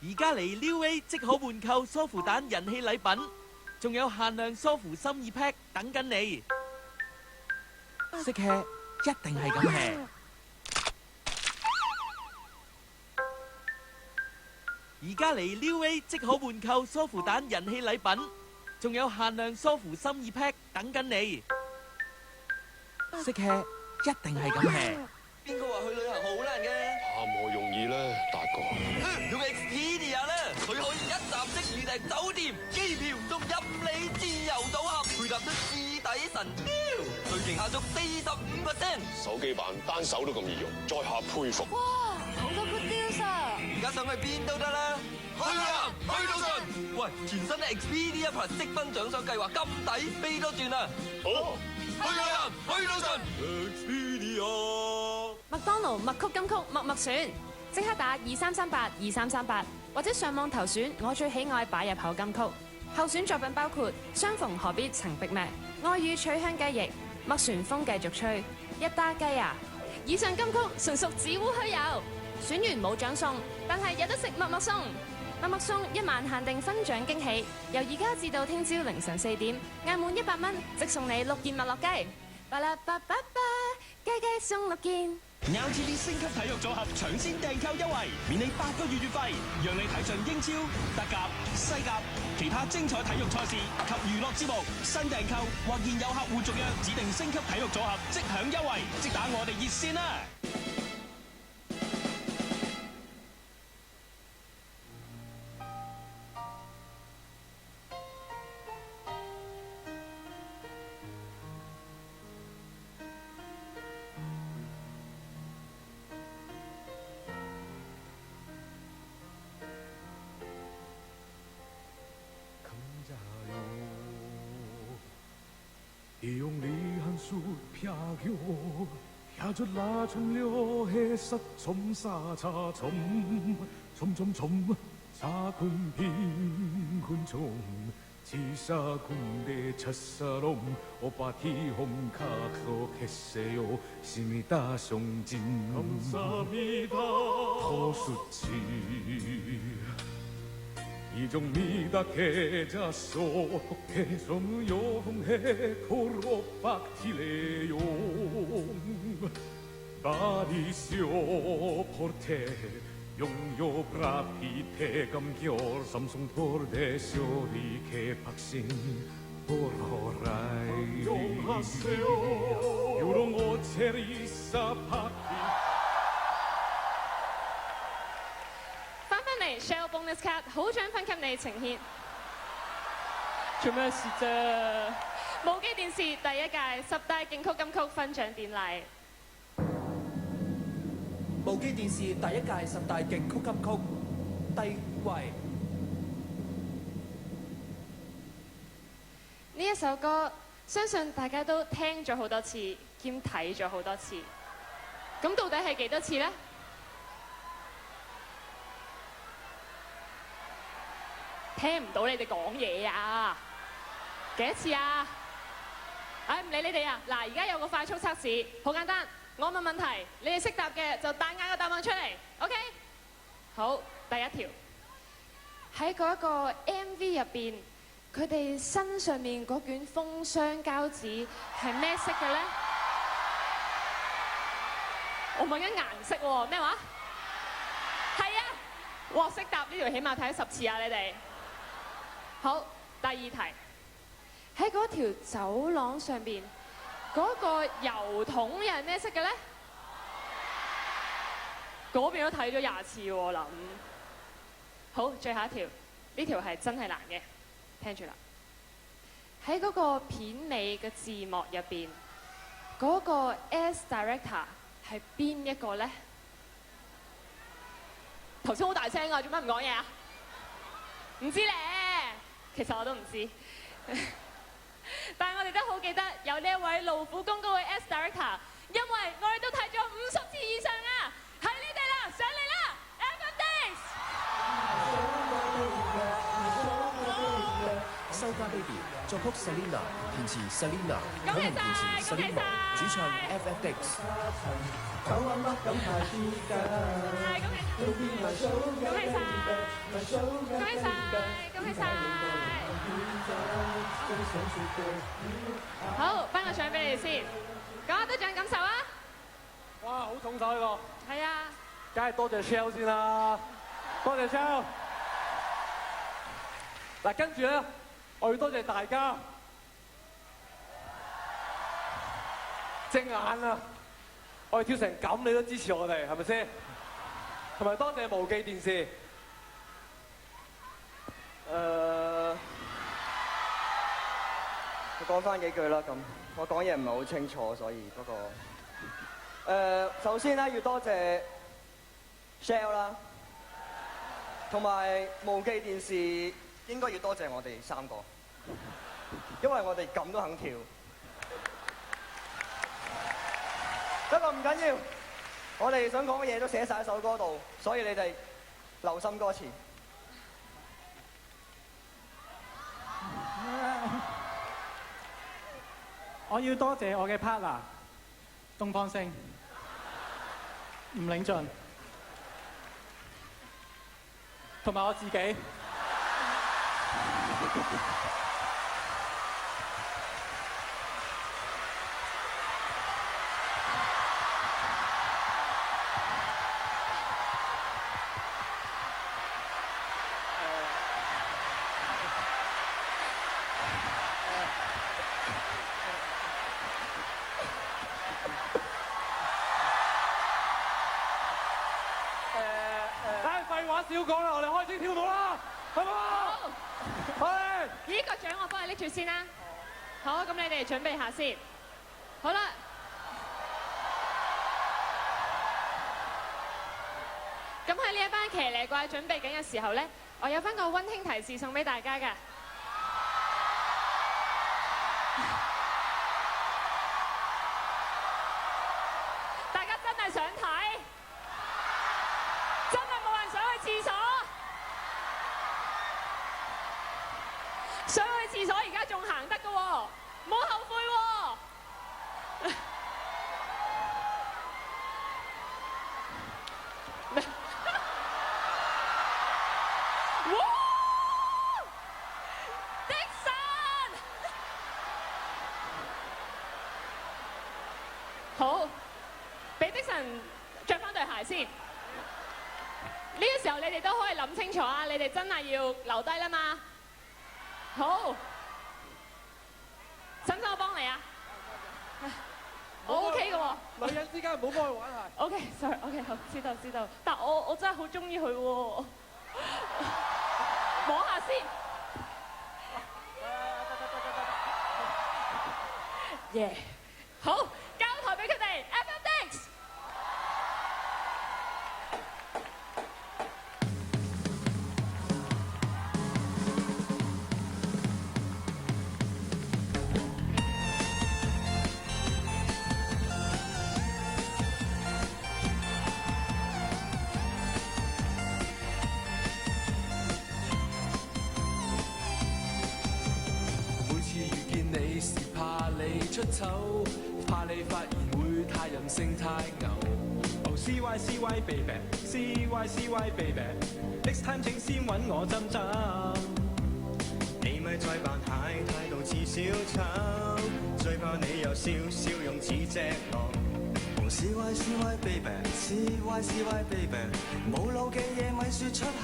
而家嚟 New A 即可換購梳乎蛋人氣禮品，仲有限量梳乎心意 pack 等緊你。識 hea 一定係咁 hea。而家嚟 New A 即可換購梳乎蛋人氣禮品，仲有限量梳乎心意 pack 等緊你。識 hea一定係咁 hea。邊個話去旅行好難嘅？我容易啦，大哥。用 Expedia 啦，佢可以一站式預訂酒店、機票，仲任你自由組合，配合得至抵神雕，最勁下足45%。手機版單手都咁易用，在下佩服。哇，好多 good deals 啊！而家想去邊都得啦，去啊，去到盡。喂，全新嘅 Expedia Plus 積分獎賞計劃咁抵，飛多轉啊！好，去啊，去到盡。Expedia。麥當勞麥曲金曲麥麥選，即刻打23382338，或者上網投選我最喜愛擺入口金曲。候選作品包括相逢何必曾逼咩、愛與取香雞翼、麥旋風繼續吹、一打雞啊！以上金曲純屬子烏虛有，選完冇獎送，但係有得食麥麥送。麥麥送1晚限定分獎驚喜，由而家至到聽朝凌晨4點，嗌滿100蚊即送你6件麥樂雞。巴拉巴巴巴，雞雞送6件。LTV 升級體育組合搶先訂購優惠，免你8個月月費，讓你睇盡英超、德甲、西甲其他精彩體育賽事及娛樂節目。新訂購或現有客戶續約指定升級體育組合即享優惠，即打我哋熱線啦！이 용리 한수 펴요 야젓 나청려 해석 점사자 점점점 작은 빈군좀 지사 군대 첫사람 오빠티 홈카석했어요 심이다 송진 감사합니다 더수치 이종미다 계자소 해성용해 고로박티레용 마리시오 포르테 용요 브라피테 감결 삼성포르데쇼리 개박신 보러라이 용하세요 유롱오 체리사 파티 Shell Bonus Card 好獎分給你呈現。做咩事啫？無機電視第1屆10大勁曲金曲分獎典禮。無機電視第1屆10大勁曲金曲第5位。呢一首歌，相信大家都聽咗好多次，兼睇咗好多次。咁到底係幾多次呢？聽唔到你哋講嘢啊！幾多次啊？唔理你哋啊！嗱，而家有個快速測試，好簡單。我問問題，你哋識答嘅就大嗌個答案出嚟。OK？好，第一條喺嗰個 MV 入邊，佢哋身上面嗰卷封箱膠紙係咩色嘅咧？我問緊顏色喎，咩話？係啊！哇，識答呢條起碼睇咗10次啊！你哋。好，第2題喺嗰條走廊上邊嗰個油桶又係咩色嘅咧？嗰邊都睇咗20次喎，我諗。好，最後一條，呢條係真係難嘅，聽住啦。喺嗰個片尾嘅字幕入邊，嗰個 S Director 係邊一個咧？頭先好大聲啊，做乜唔講嘢啊？唔知咧。其實我都唔知，但係我哋都好記得有呢一位勞苦功高嘅 S Director， 因為我哋都睇咗50次以上啊！係你哋啦，上嚟啦 ！FM Days。收家 baby 作曲 Selina， 填詞 Selina， 可能填詞 Selina， 主唱 FF Days。係，恭喜晒！恭喜晒，恭喜晒！好，頒個獎俾你哋先，講下得獎感受啊！哇，好重手呢個。係啊，梗係多謝 Shell 先啦，多謝 Shell。嗱，跟住咧，我要多謝大家。隻眼啊，我哋跳成咁，你都支持我哋，係咪先？同埋多謝無記電視。我講翻幾句啦，咁我講嘢唔係好清楚，所以不過首先咧要多謝 Shell 啦，同埋無記電視應該要多謝我哋3個，因為我哋咁都肯跳。不過唔緊要，我哋想講嘅嘢都寫晒喺首歌度，所以你哋留心歌詞。我要多謝我嘅 partner 東方星、吳領俊，同埋我自己。少講啦，我哋開始跳舞啦，好唔好？好。係。呢個獎我幫你拎住先啦。好，咁你哋準備下先。好啦。咁喺呢一班騎呢怪準備緊嘅時候咧，我有翻個溫馨提示送俾大家㗎。大家真係想睇？真係冇人想去廁所？想去廁所而家仲行得㗎喎，唔好後悔喎！好，俾的神着翻對鞋先。呢個時候你哋都可以諗清楚啊！你哋真係要留低啦嘛。好，使唔使我幫你啊？我 OK 嘅喎。女人之間唔好幫佢玩鞋。OK，sorry，OK，好，知道。但我真係好中意佢喎。摸下先。耶！好。交台俾佢哋 ，FFX。每次遇見你是怕你出醜。怕你發現會太任性太牛。Oh CY baby，CY baby，next time 請先揾我針針。你咪再扮態度似小丑，最怕你有笑容似隻狼。Oh CY baby，CY baby，冇腦嘅嘢咪説出口。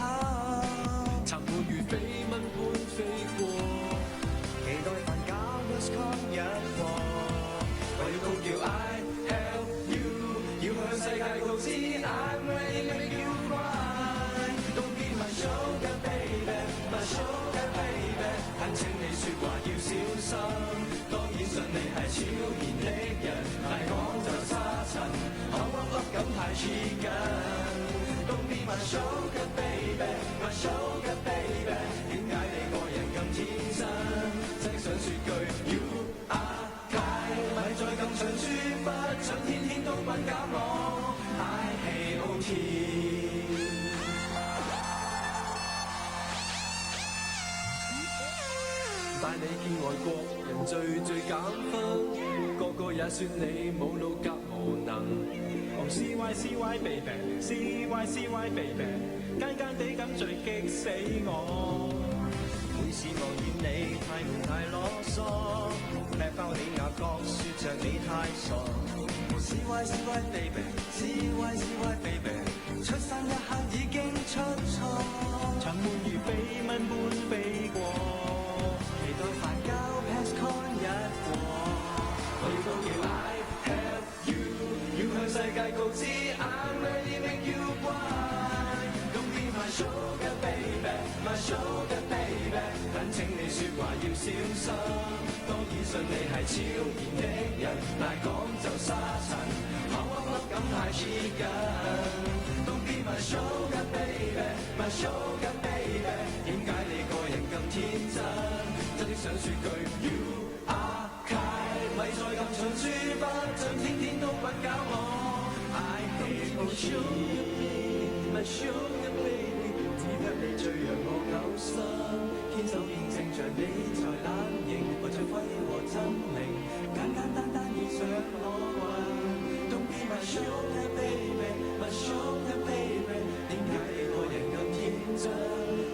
插滿如飛蚊般飛過，期待份搞 Lost Con 一過。我要高叫 I help you， 要向世界告知 I'm ready make you cry。Don't be my sugar baby，my sugar baby， 懇請你説話要小心。當然信你係超然的人，但講就沙塵，口噏噏咁太似緊。Don't be my sugar baby，my sugar baby， 點解你個人咁天真？真想説句 You are。咪再咁長説，不准天天都敏感我 I hate OT。帶你見外國人最減分，個也說你冇腦夾無能。Oh CY baby，CY baby，奸奸地咁最激死我。每次望見你太悶太囉嗦，劈爆你牙角，說着你太傻。CY CY baby CY CY baby， 出生一刻已經出錯，長滿如緋聞般飛過，期待煩交 pass con 一過，去到嘅 I have you， 要向世界告知 I'm ready make you cry， Don't be my sugar baby my sugar baby， 懇請你説話要小心，當然信你係超然的人，大講就沙塵，口噏噏咁太貼近。Don't be my sugar baby my sugar baby， 點解你個人咁天真？真的想説句 You are kind， 咪再咁蠢豬不準，天天都滾搞我。I hate my sugar baby my sugar baby， 只得你最讓我嘔心，牽手見證着你才冷凝，我最揮和真靈，簡簡單單已上我運。Don't be my sugar baby my sugar baby， 點解你個人咁天真？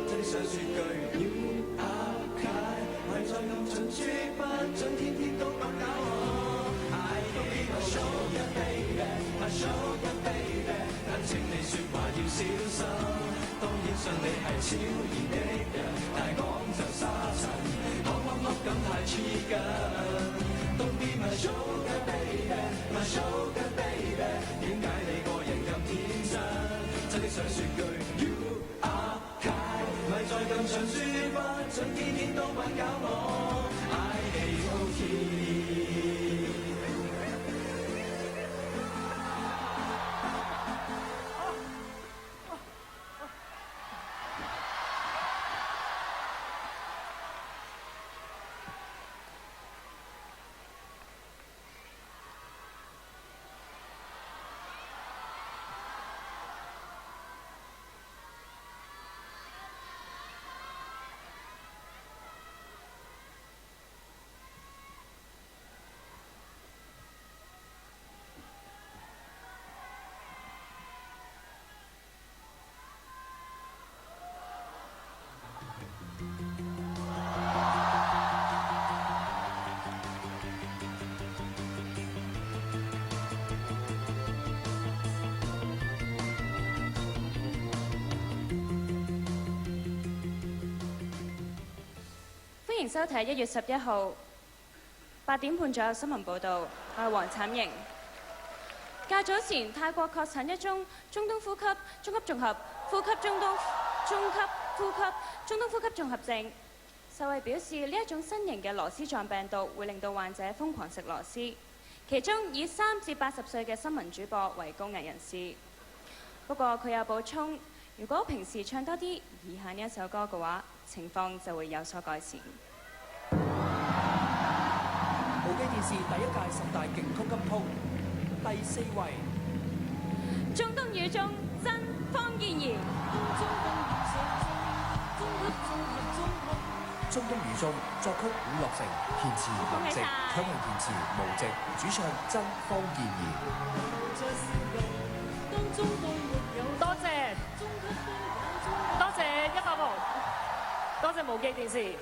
真的想説句 You are kind， 咪再咁蠢豬不準，天天都咁搞我。I hate my sugar baby my sugar baby， 懇請你説話要小心，當然信你係超然的人，但講就沙塵，口噏噏咁太黐近。Don't be my sugar baby my sugar baby， 點解你個人咁天真？真的想説句 You are kind， 咪再咁長書不準，天天都滾搞我。I hate OT。歡迎收睇1月11號8點半左右新聞報導，我係黃慘瑩。較早前泰國確診一宗中東呼吸綜合綜合呼吸中東呼吸綜合症。世衛表示呢一種新型嘅螺絲狀病毒會令到患者瘋狂食螺絲，其中以3至80歲嘅新聞主播為高危人士。不過佢有補充，如果平時唱多啲以下呢一首歌嘅話，情況就會有所改善。無記電視第1屆10大勁曲金曲第4位，中東語中真方健兒。中東語中作曲伍樂城，填詞林夕，強行填詞毛夕，主唱真方健兒。多謝100毛，多謝無記電視，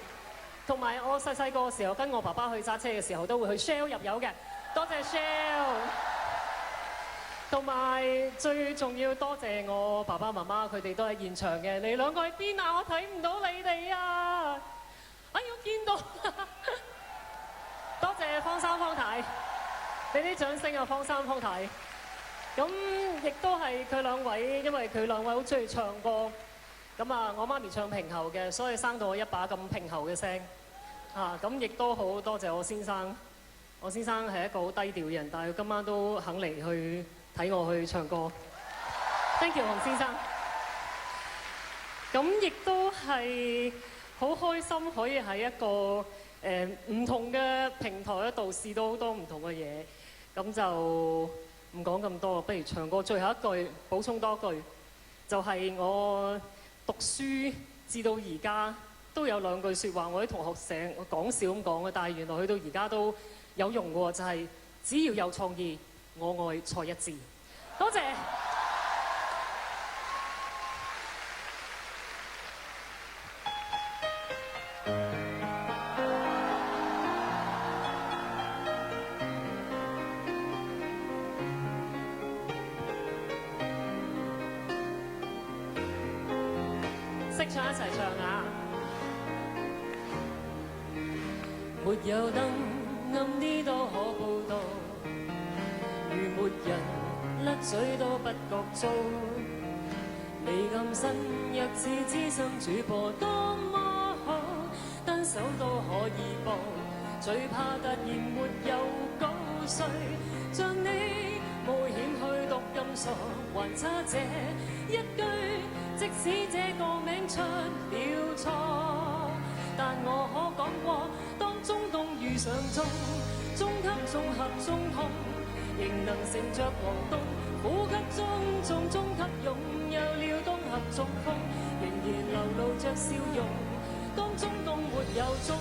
同埋我細個嘅時候跟我爸爸去揸車嘅時候都會去 Shell 入油嘅，多謝 Shell。同埋最重要多謝我爸爸媽媽，佢哋都喺現場嘅。你兩個喺邊啊？我睇唔到你哋啊！哎呀，見到多謝方生方太，俾啲掌聲啊！方生方太。咁亦都係佢兩位，因為佢兩位好中意唱歌。咁啊，我媽咪唱平喉嘅，所以生到我一把咁平喉嘅聲。咁亦都好多謝我先生。我先生係一個好低調嘅人，但係佢今晚都肯嚟去睇我去唱歌。Thank you， 洪先生。咁亦都係好開心，可以喺一個唔同嘅平台度試到好多唔同嘅嘢。咁就唔講咁多，不如唱歌。最後一句補充多句，就係我讀書至到而家都有兩句説話，我啲同學成日講笑咁講嘅，但係原來去到而家都有用嘅喎，就係只要有創意，我愛蔡一智。多謝。識唱一齊唱啊！沒有燈，暗啲都可報道，如沒人甩嘴都不覺糟。你咁新，若似資深主播多麼好，單手都可以播，最怕突然沒有稿稅，像你冒險去讀音所，還差這一句，即使這個名出了錯，但我可講過，當中東遇上中，中級綜合中通，仍能乘着黃東，呼吸中中中級勇，有了東合中風，仍然流露着笑容。當中東沒有中，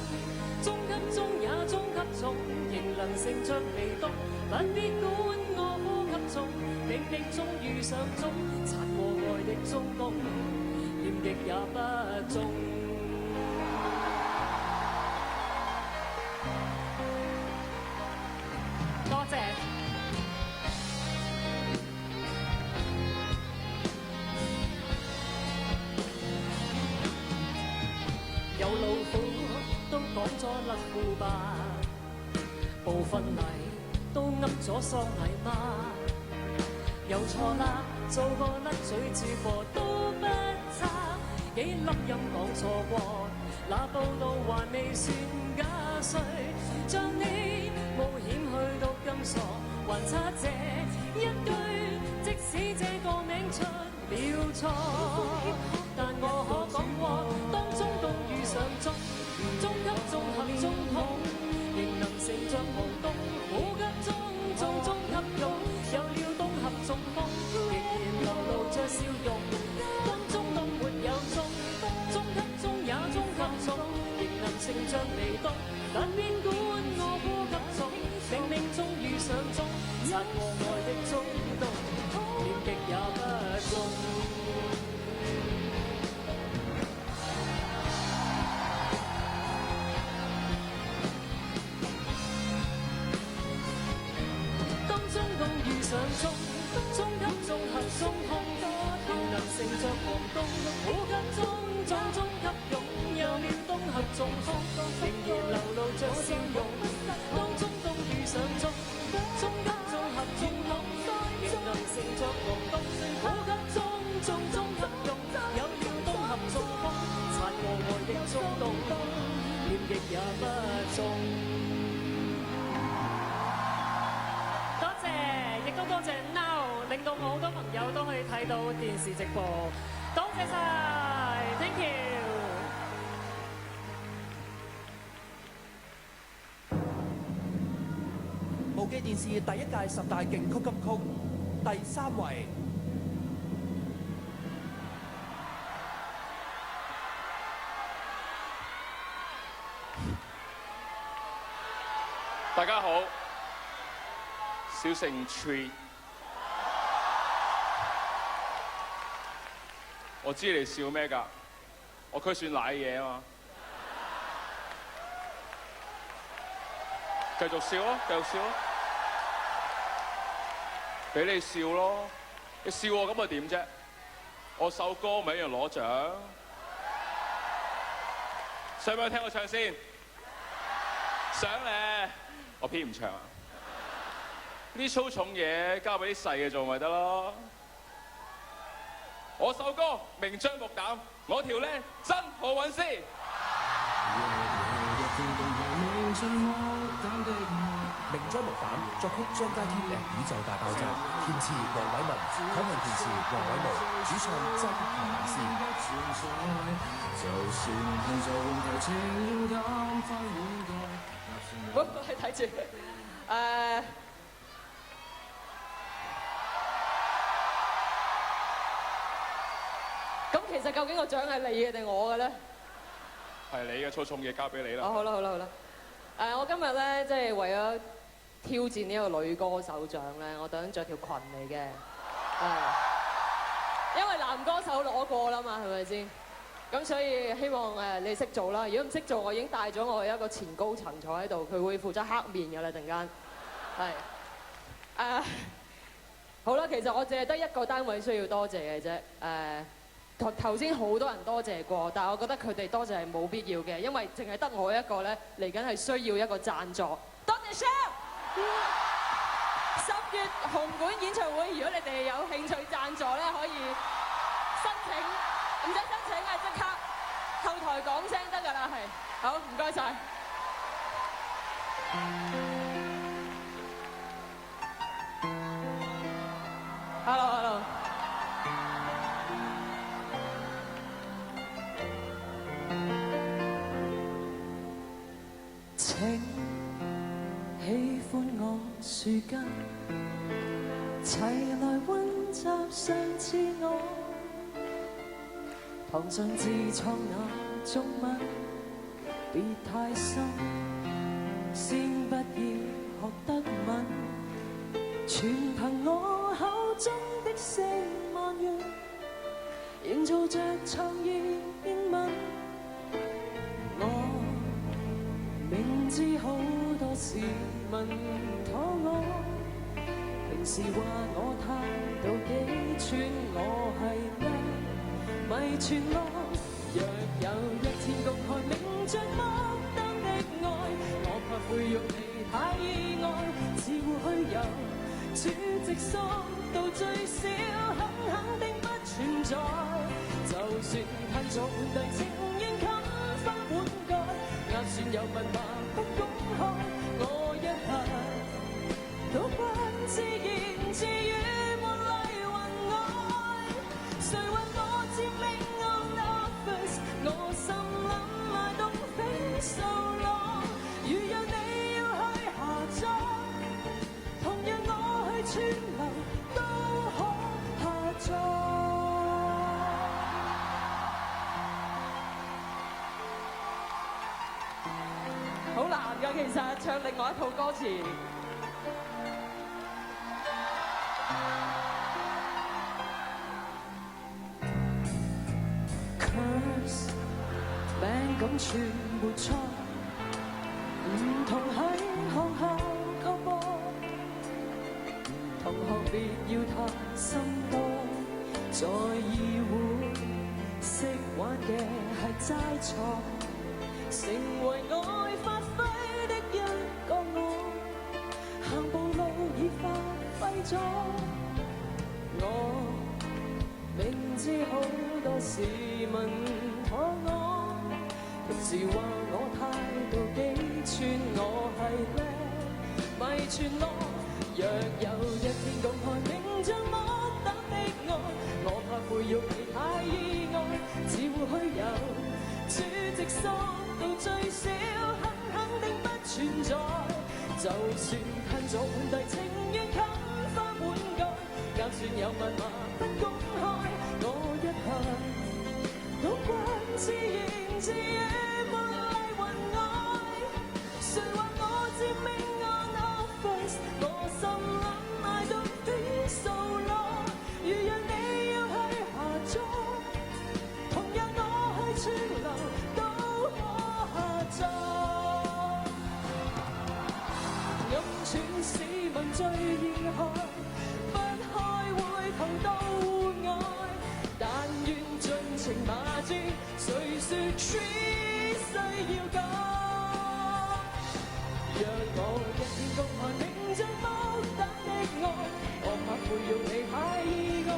中級中也中級重，仍能乘着微動，不必管我呼吸重，冥冥中遇上中，殘和外的中共，念極也不中。多謝。有老虎都講咗甩褲吧，部分泥都噏咗喪禮嗎？有錯啦，做個甩嘴主播都不差，幾粒音講錯過，那報道還未算假碎，像你冒險去讀音所，還差這一句，即使這個名出了錯，但我可講過，當中東遇上中，中級綜合中通，仍能乘着無東，呼吸中中中級用，有了東合中風，仍然流露着笑容。當中東沒有中，中級中也中級重，仍能乘着微動，不必管我呼吸重，冥冥中遇上中，擦過愛的中東，念極也不中。上中，中級綜合中控，仍能乘着黃東，呼吸中中中級勇，有了東合中風，仍然流露着笑容。當中東遇上中，中級綜合中控，仍能乘着黃東，呼吸中中中級勇，有了東合中風，擦過愛的中東，念極也不中。多謝 Now， 令到我好多朋友都可以睇到電視直播，多謝晒 ，Thank you。無記電視第一屆10大勁曲金曲第3位。大家好。小城 Tree， 我知你笑咩㗎？我區算賴嘢啊嘛，繼續笑咯，繼續笑咯，俾你笑咯，你笑我咁又點啫？我首歌咪一樣攞獎，想唔想聽我唱先？想咧，我偏唔唱啊！啲粗重嘢交俾啲細嘅做咪得咯。我首歌明張目膽，我條靚真好揾先。明張目膽，作曲張家添，宇宙大爆炸，填詞黃偉文，強行填詞黃偉無，主唱真何韻詩。我係睇住咁其實究竟個獎係你嘅定我嘅咧？係你嘅粗重嘢交俾你啦。好啦。我今日咧即係為咗挑戰呢個女歌手獎咧，我特登着條裙嚟嘅，因為男歌手攞過啦嘛，係咪先？咁所以希望你識做啦。如果唔識做，我已經帶咗我一個前高層坐喺度，佢會負責黑面嘅啦，陣間係好啦。其實我淨係得一個單位需要多謝嘅啫，頭先好多人多謝過，但係我覺得佢哋多謝係冇必要嘅，因為淨係得我一個咧嚟緊係需要一個贊助。多謝 Shell。10月紅館演唱會，如果你哋有興趣贊助咧，可以申請，唔使申請啊，即刻後台講聲得㗎啦，係。好，唔該晒。Hello。請喜歡我樹根，齊來溫習上次我堂上自創那中文，別太深，先不要學德文，全憑我口中的4萬元，營造着創意英文。我明知好多市民妥我，平時話我態度幾串，我係叻咪傳我。若有一天公開明着莫得的愛，我怕會讓你太意外，只會虛有主席疏到最少肯定不存在。就算噴咗滿地情願冚翻碗蓋，硬算有密碼不公開，我一下都慣自言自語沒麗雲愛。誰為我佔領 on office， 我心諗 I don't think so long。如若你要去下載，同樣我去串流都可下載。好難㗎，其實唱另外一套歌詞。Curse 名咁全沒錯，唔同喺學校個波，同學別要太心多，在議會識玩嘅係齋錯。成為愛發揮的一個我，行步路已發揮咗。我明知好多市民妥我，平時話我態度幾串，我係叻咪傳我。若有一天公開明着莫得的愛，我怕會讓你太意外，只會虛有主席疏到最少肯定不存在。就算噴咗滿地情願冚翻碗蓋，硬算有密碼不公開，我一向都慣自言自語沒麗雲愛。誰話我佔領 on office， 我心諗 I don't think so long。如若你要去下載，同樣我去串流都可下載。暗串市民最熱愛，不開會同到戶外，但願盡情罵戰，誰說 tree 需要改？若我一天公開明着莫得的愛，我怕會讓你太意外，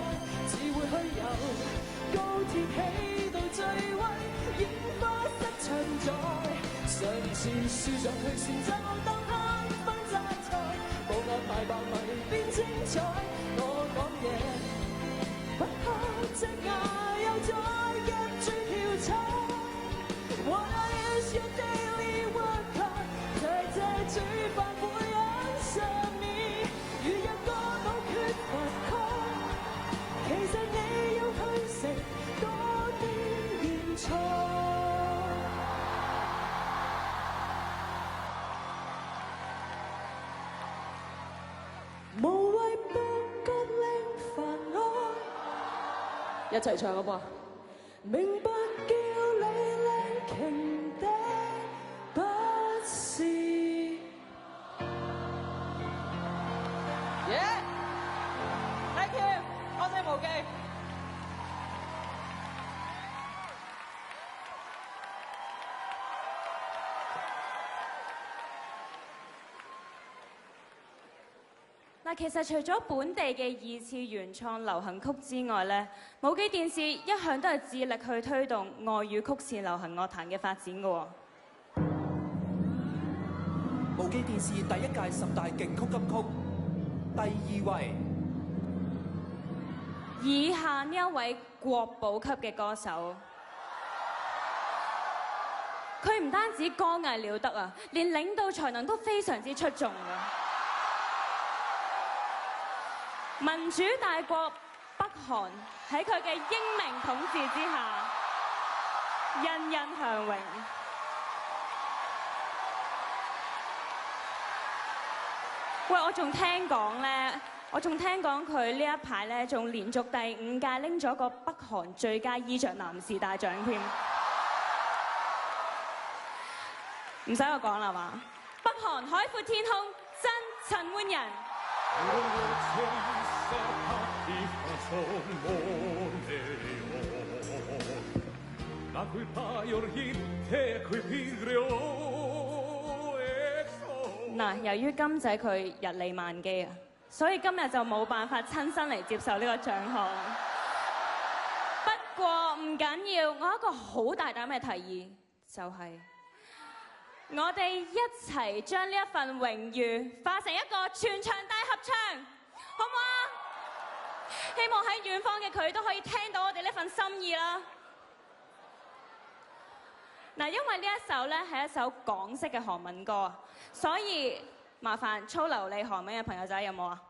只會虛有高鐵起到最威，煙花失場在。上次輸上去前就當慳分榨菜，冇安排爆米變精彩。我講嘢不怕隻牙又再夾住條菜。What is your daily workout？ 這煮飯會喺上面，如若個腦缺乏鈣，其實你要去食多啲鹽菜。無謂不覺令煩愛，一齊唱好唔好啊？明白叫你靚瓊的不是。Thank you， 多謝無忌。嗱，其實除咗本地嘅二次原創流行曲之外咧，無記電視一向都係致力去推動外語曲線流行樂壇嘅發展嘅喎。無記電視第一屆10大勁曲金曲第2位，以下呢一位國寶級嘅歌手，佢唔單止歌藝了得啊，連領導才能都非常之出眾㗎。民主大國北韓喺佢嘅英明統治之下，欣欣向榮。喂，我仲聽講佢呢一排咧，仲連續第5屆拎咗個北韓最佳衣着男士大獎添。唔使我講啦嘛，北韓海闊天空，真陳奐仁。嗱，由於金仔佢日理萬機啊，所以今日就冇辦法親身嚟接受呢個獎項。不過唔緊要，我有一個好大膽嘅提議，就係我哋一齊將呢一份榮譽化成一個全場大合唱，好唔好啊？希望喺遠方嘅佢都可以聽到我哋呢份心意啦。嗱，因為呢一首咧係一首港式嘅韓文歌，所以麻煩操流利韓文嘅朋友仔有冇啊？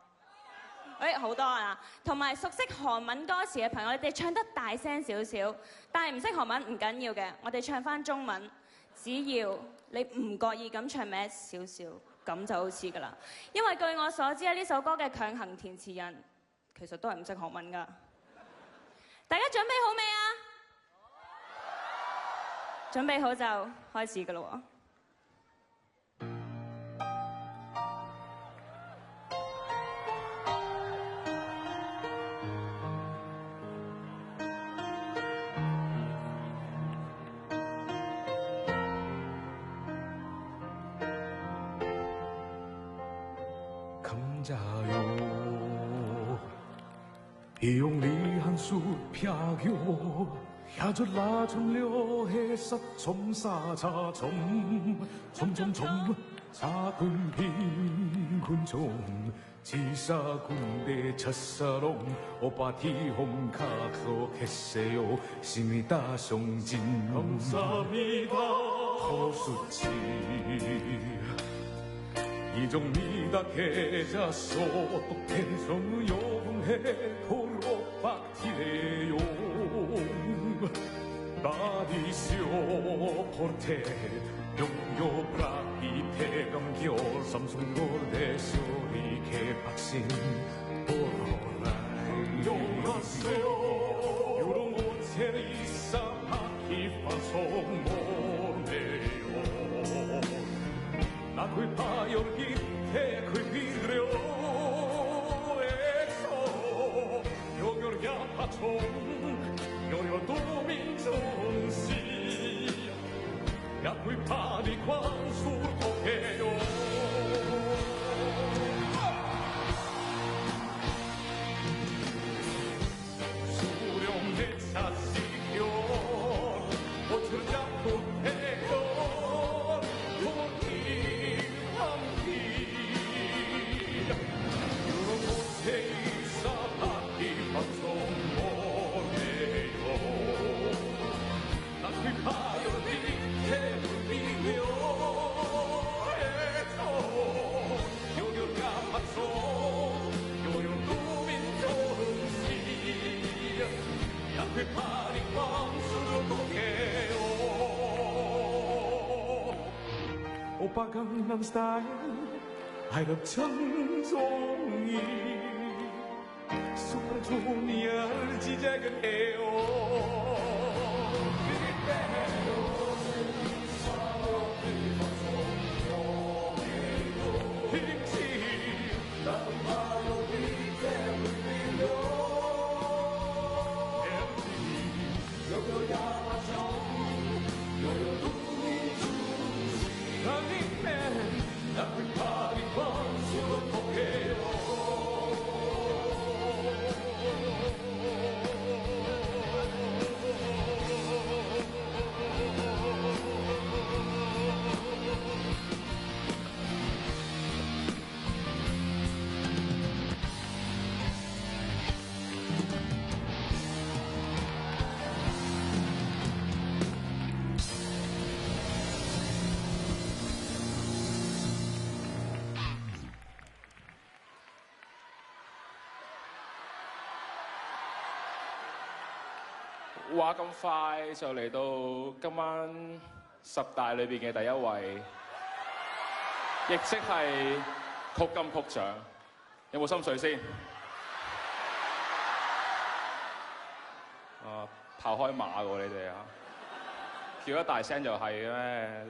好多啊！同埋熟悉韓文歌詞嘅朋友，你哋唱得大聲少少，但係唔識韓文唔緊要嘅，我哋唱返中文，只要你唔覺意咁唱歪少少，咁就好似㗎啦。因為據我所知呢首歌嘅強行填詞人其實都係唔識韓文㗎。大家準備好未啊？準備好就開始㗎咯喎！I love 천종이 소중이를 지작해요 話咁快就嚟到今晚10大裏邊嘅第一位，亦即係曲金曲獎，有冇心水先？跑開馬喎你哋啊！叫得大聲就係嘅咩？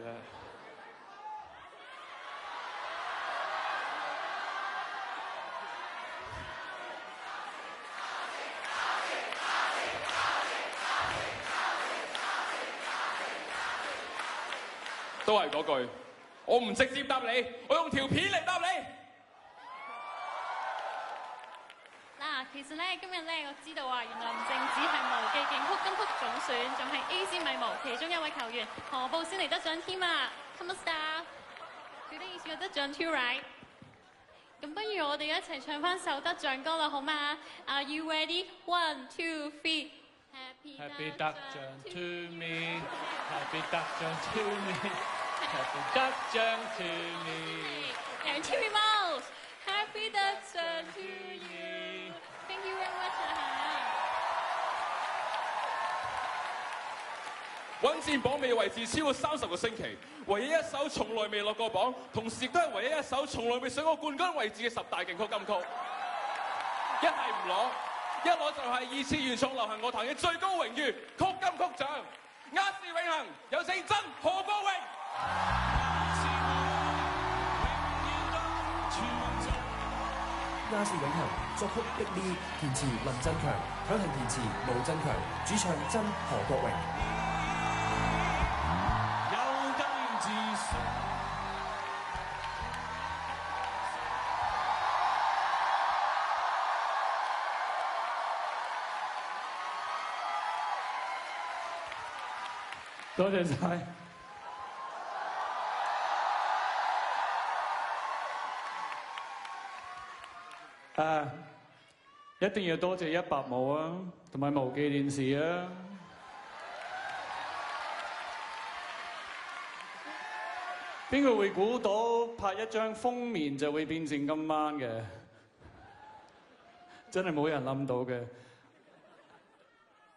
都係嗰句，我唔直接答你，我用條片嚟答你。嗱，其實咧今日咧我知道啊，原來唔淨止係無記勁曲金曲總選，仲係 AC 米毛其中一位球員何步先嚟得獎添啊 ！Come on star， 佢都以前有得獎 too right。咁不如我哋一齊唱翻首得獎歌啦，好嗎 ？Are you ready? 1, 2, 3。Happy 得獎 to me，Happy 得獎 to me，Happy 得獎 to me，and to me most，Happy 得獎 to you。Thank you very much 穩佔榜尾位置超過30個星期，唯一一首從來未落過榜，同時亦都係唯一一首從來未上過冠軍位置嘅10大勁曲金曲。一係唔攞。一攞就係2次原創流行樂壇嘅最高榮譽曲金曲獎，亞視永恆，有請曾何國榮。亞視永恆作曲碧麗，填詞林振強，響行填詞毛振強，主唱曾何國榮。多謝晒。一定要多謝100毛啊，同埋無記電視啊。邊個會估到拍一張封面就會變成今晚嘅？真係冇人諗到嘅。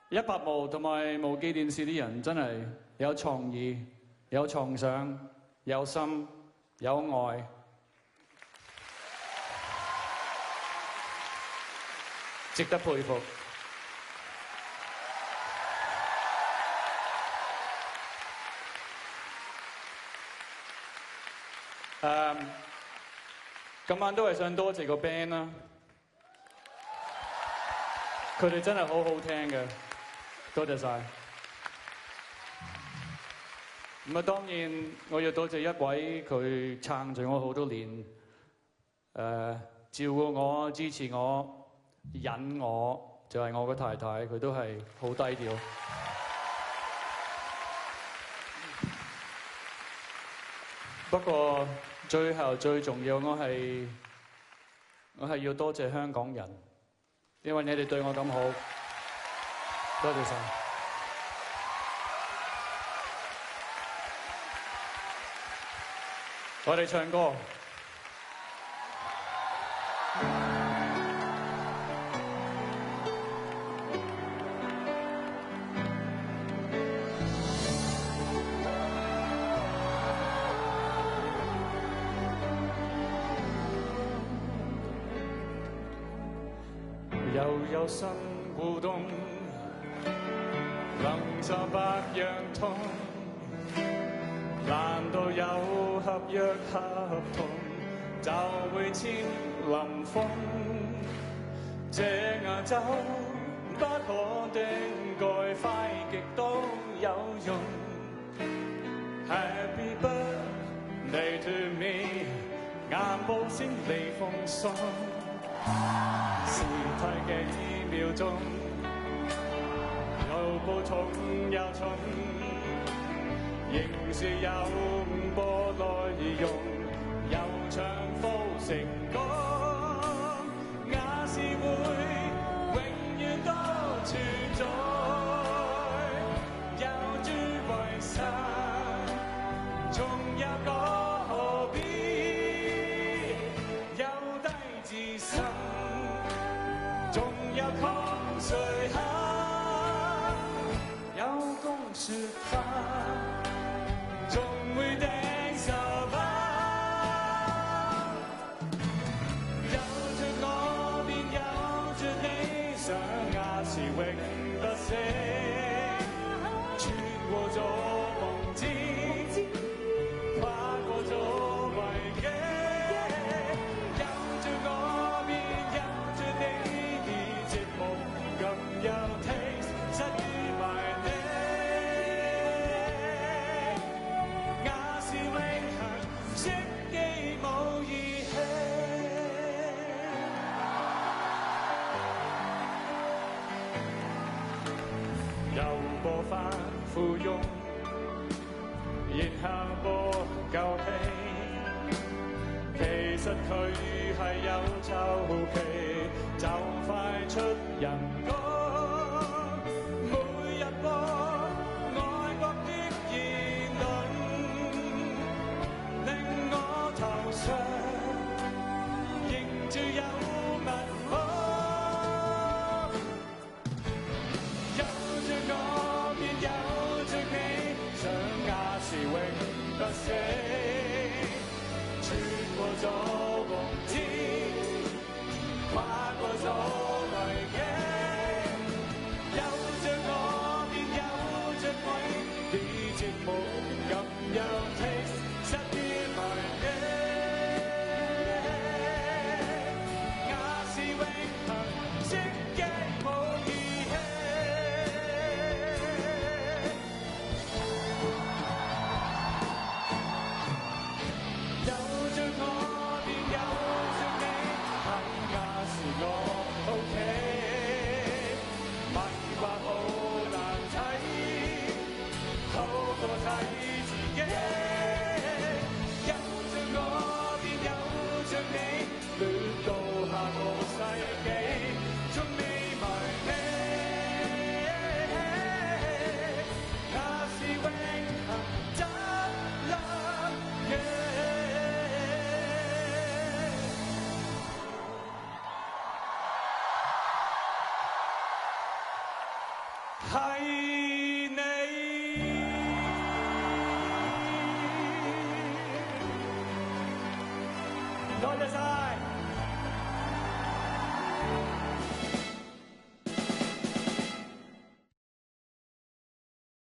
100毛同埋無記電視啲人真係有創意、有創想、有心、有愛。值得佩服。今晚都係想多謝個 band 啦，佢哋真係好好聽嘅，多謝晒。咁啊，當然我要多謝一位佢撐住我好多年，照顧我、支持我。引我就係我個太太，佢都係好低調。不過最後最重要，我係要多謝香港人，因為你哋對我咁好，多謝晒。我哋唱歌。又有新互動，能就百樣痛。難道有合約合同就會簽林峰？這亞洲不可的改，快極都有用。Happy birthday to me， 眼部先嚟奉送。時態幾秒鐘，又暴重又重，仍是有波內容，又唱副成功，也是會永遠都存在，有諸為實，仲有何必有低自信？仲有抗誰肯？跌下波舊戲，其實佢係有週期，就快出人歌，每日播愛國的言論，令我頭上認住有蜜蜂。有着我便有着你，想也是永不死，穿過咗黃天，跨過咗危機，有着我便有着你，你寂寞咁樣 taste 失於埋你，也是永恆積極無義氣。有着我便有着你，肯也是我 OK。迷惑好難睇，好過睇自己。有着我便有着你，戀到下個世紀，仲未埋尾，也是永恆得啦嘅。係你。多謝晒。